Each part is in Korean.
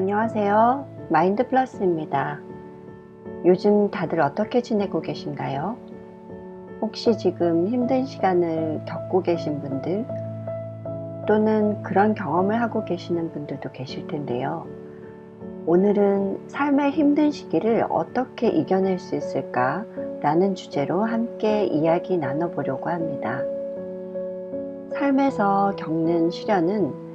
안녕하세요. 마인드플러스입니다. 요즘 다들 어떻게 지내고 계신가요? 혹시 지금 힘든 시간을 겪고 계신 분들 또는 그런 경험을 하고 계시는 분들도 계실 텐데요. 오늘은 삶의 힘든 시기를 어떻게 이겨낼 수 있을까 라는 주제로 함께 이야기 나눠보려고 합니다. 삶에서 겪는 시련은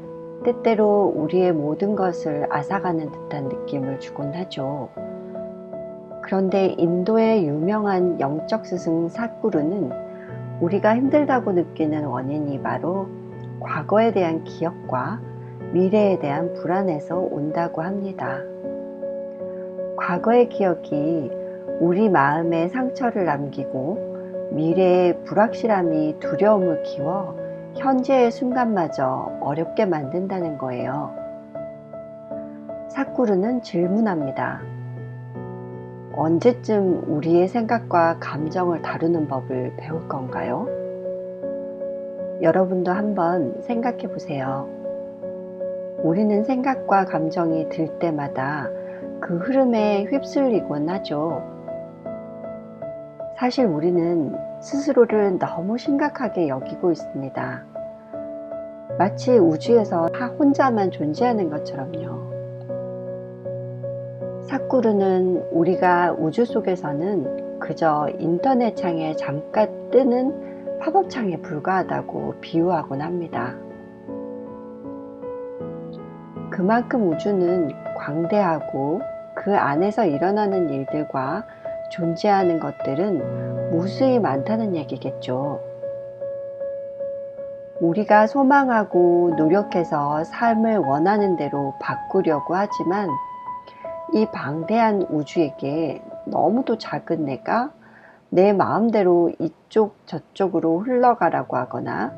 때때로 우리의 모든 것을 앗아가는 듯한 느낌을 주곤 하죠. 그런데 인도의 유명한 영적 스승 사구루는 우리가 힘들다고 느끼는 원인이 바로 과거에 대한 기억과 미래에 대한 불안에서 온다고 합니다. 과거의 기억이 우리 마음에 상처를 남기고 미래의 불확실함이 두려움을 키워 현재의 순간마저 어렵게 만든다는 거예요. 사쿠르는 질문합니다. 언제쯤 우리의 생각과 감정을 다루는 법을 배울 건가요? 여러분도 한번 생각해 보세요. 우리는 생각과 감정이 들 때마다 그 흐름에 휩쓸리곤 하죠. 사실 우리는 스스로를 너무 심각하게 여기고 있습니다. 마치 우주에서 다 혼자만 존재하는 것처럼요. 사쿠르는 우리가 우주 속에서는 그저 인터넷 창에 잠깐 뜨는 팝업 창에 불과하다고 비유하곤 합니다. 그만큼 우주는 광대하고 그 안에서 일어나는 일들과 존재하는 것들은 무수히 많다는 얘기겠죠. 우리가 소망하고 노력해서 삶을 원하는 대로 바꾸려고 하지만 이 방대한 우주에게 너무도 작은 내가 내 마음대로 이쪽 저쪽으로 흘러가라고 하거나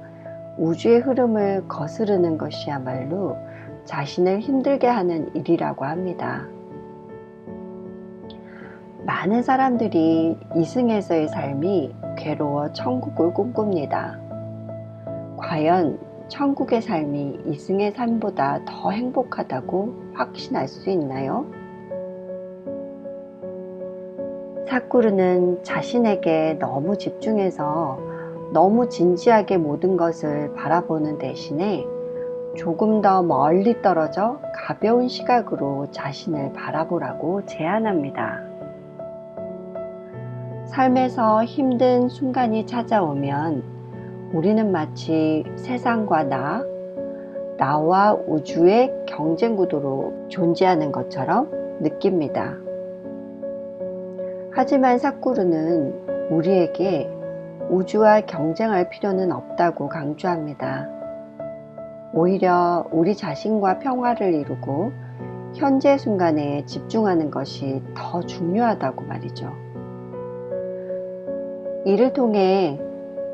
우주의 흐름을 거스르는 것이야말로 자신을 힘들게 하는 일이라고 합니다. 많은 사람들이 이승에서의 삶이 괴로워 천국을 꿈꿉니다. 과연 천국의 삶이 이승의 삶보다 더 행복하다고 확신할 수 있나요? 사쿠르는 자신에게 너무 집중해서 너무 진지하게 모든 것을 바라보는 대신에 조금 더 멀리 떨어져 가벼운 시각으로 자신을 바라보라고 제안합니다. 삶에서 힘든 순간이 찾아오면 우리는 마치 세상과 나와 우주의 경쟁 구도로 존재하는 것처럼 느낍니다. 하지만 사쿠르는 우리에게 우주와 경쟁할 필요는 없다고 강조합니다. 오히려 우리 자신과 평화를 이루고 현재 순간에 집중하는 것이 더 중요하다고 말이죠. 이를 통해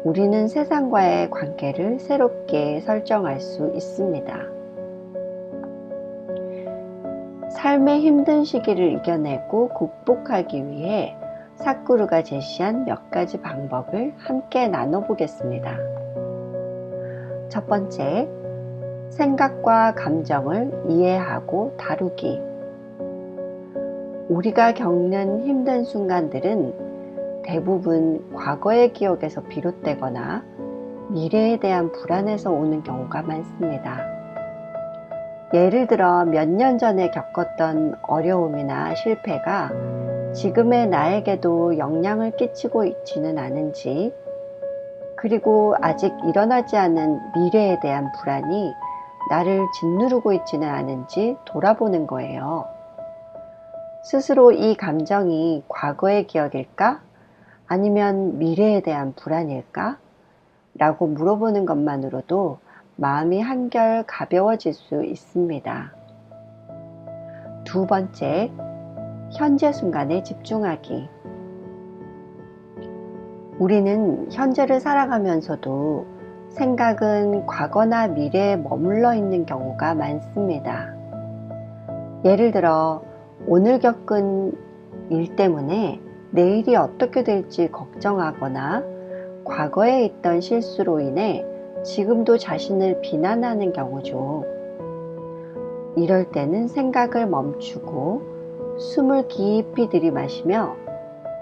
우리는 세상과의 관계를 새롭게 설정할 수 있습니다. 삶의 힘든 시기를 이겨내고 극복하기 위해 사쿠르가 제시한 몇 가지 방법을 함께 나눠보겠습니다. 첫 번째, 생각과 감정을 이해하고 다루기. 우리가 겪는 힘든 순간들은 대부분 과거의 기억에서 비롯되거나 미래에 대한 불안에서 오는 경우가 많습니다. 예를 들어 몇 년 전에 겪었던 어려움이나 실패가 지금의 나에게도 영향을 끼치고 있지는 않은지, 그리고 아직 일어나지 않은 미래에 대한 불안이 나를 짓누르고 있지는 않은지 돌아보는 거예요. 스스로 이 감정이 과거의 기억일까? 아니면 미래에 대한 불안일까? 라고 물어보는 것만으로도 마음이 한결 가벼워질 수 있습니다. 두 번째, 현재 순간에 집중하기. 우리는 현재를 살아가면서도 생각은 과거나 미래에 머물러 있는 경우가 많습니다. 예를 들어 오늘 겪은 일 때문에 내일이 어떻게 될지 걱정하거나 과거에 있던 실수로 인해 지금도 자신을 비난하는 경우죠. 이럴 때는 생각을 멈추고 숨을 깊이 들이마시며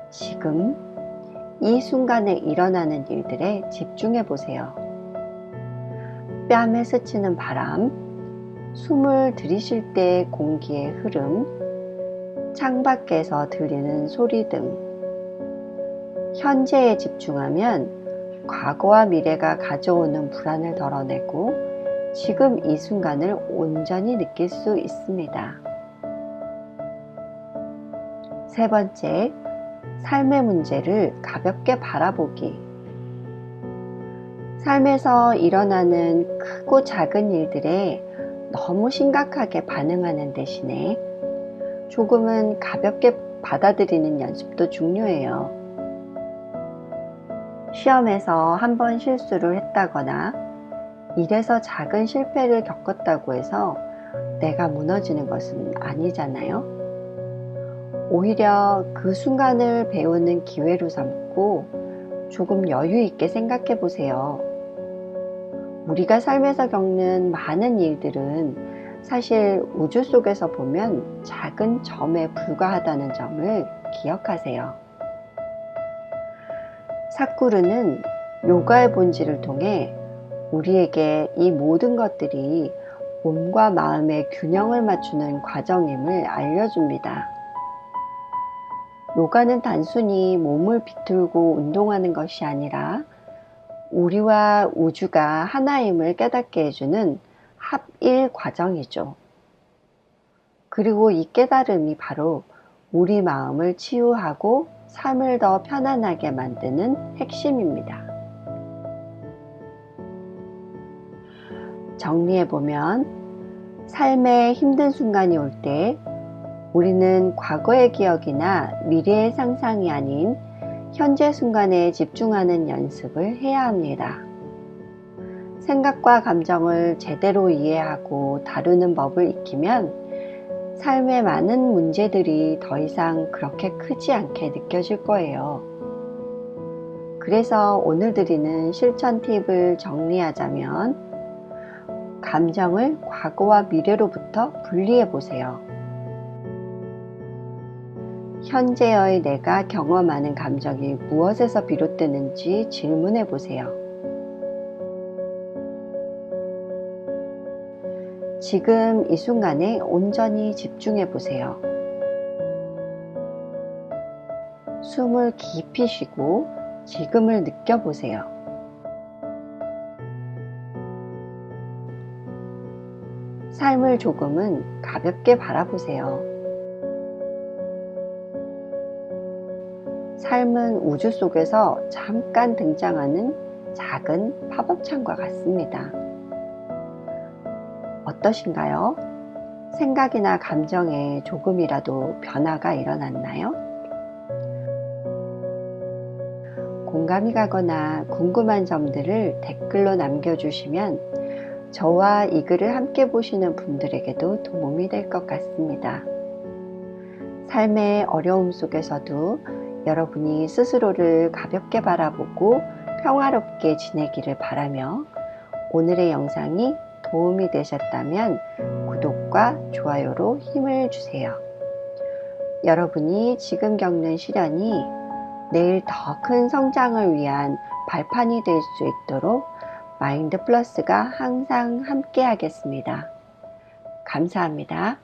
지금 이 순간에 일어나는 일들에 집중해 보세요. 뺨에 스치는 바람, 숨을 들이쉴 때 공기의 흐름, 창밖에서 들리는 소리 등 현재에 집중하면 과거와 미래가 가져오는 불안을 덜어내고 지금 이 순간을 온전히 느낄 수 있습니다. 세 번째, 삶의 문제를 가볍게 바라보기. 삶에서 일어나는 크고 작은 일들에 너무 심각하게 반응하는 대신에 조금은 가볍게 받아들이는 연습도 중요해요. 시험에서 한 번 실수를 했다거나 일에서 작은 실패를 겪었다고 해서 내가 무너지는 것은 아니잖아요. 오히려 그 순간을 배우는 기회로 삼고 조금 여유 있게 생각해 보세요. 우리가 삶에서 겪는 많은 일들은 사실 우주 속에서 보면 작은 점에 불과하다는 점을 기억하세요. 사쿠르는 요가의 본질을 통해 우리에게 이 모든 것들이 몸과 마음의 균형을 맞추는 과정임을 알려줍니다. 요가는 단순히 몸을 비틀고 운동하는 것이 아니라 우리와 우주가 하나임을 깨닫게 해주는 합일 과정이죠. 그리고 이 깨달음이 바로 우리 마음을 치유하고 삶을 더 편안하게 만드는 핵심입니다. 정리해보면 삶에 힘든 순간이 올 때 우리는 과거의 기억이나 미래의 상상이 아닌 현재 순간에 집중하는 연습을 해야 합니다. 생각과 감정을 제대로 이해하고 다루는 법을 익히면 삶의 많은 문제들이 더 이상 그렇게 크지 않게 느껴질 거예요. 그래서 오늘 드리는 실천 팁을 정리하자면 감정을 과거와 미래로부터 분리해 보세요. 현재의 내가 경험하는 감정이 무엇에서 비롯되는지 질문해 보세요. 지금 이 순간에 온전히 집중해 보세요. 숨을 깊이 쉬고 지금을 느껴보세요. 삶을 조금은 가볍게 바라보세요. 삶은 우주 속에서 잠깐 등장하는 작은 팝업창과 같습니다. 어떠신가요? 생각이나 감정에 조금이라도 변화가 일어났나요? 공감이 가거나 궁금한 점들을 댓글로 남겨주시면 저와 이 글을 함께 보시는 분들에게도 도움이 될 것 같습니다. 삶의 어려움 속에서도 여러분이 스스로를 가볍게 바라보고 평화롭게 지내기를 바라며 오늘의 영상이 도움이 되셨다면 구독과 좋아요로 힘을 주세요. 여러분이 지금 겪는 시련이 내일 더 큰 성장을 위한 발판이 될 수 있도록 마인드 플러스가 항상 함께 하겠습니다. 감사합니다.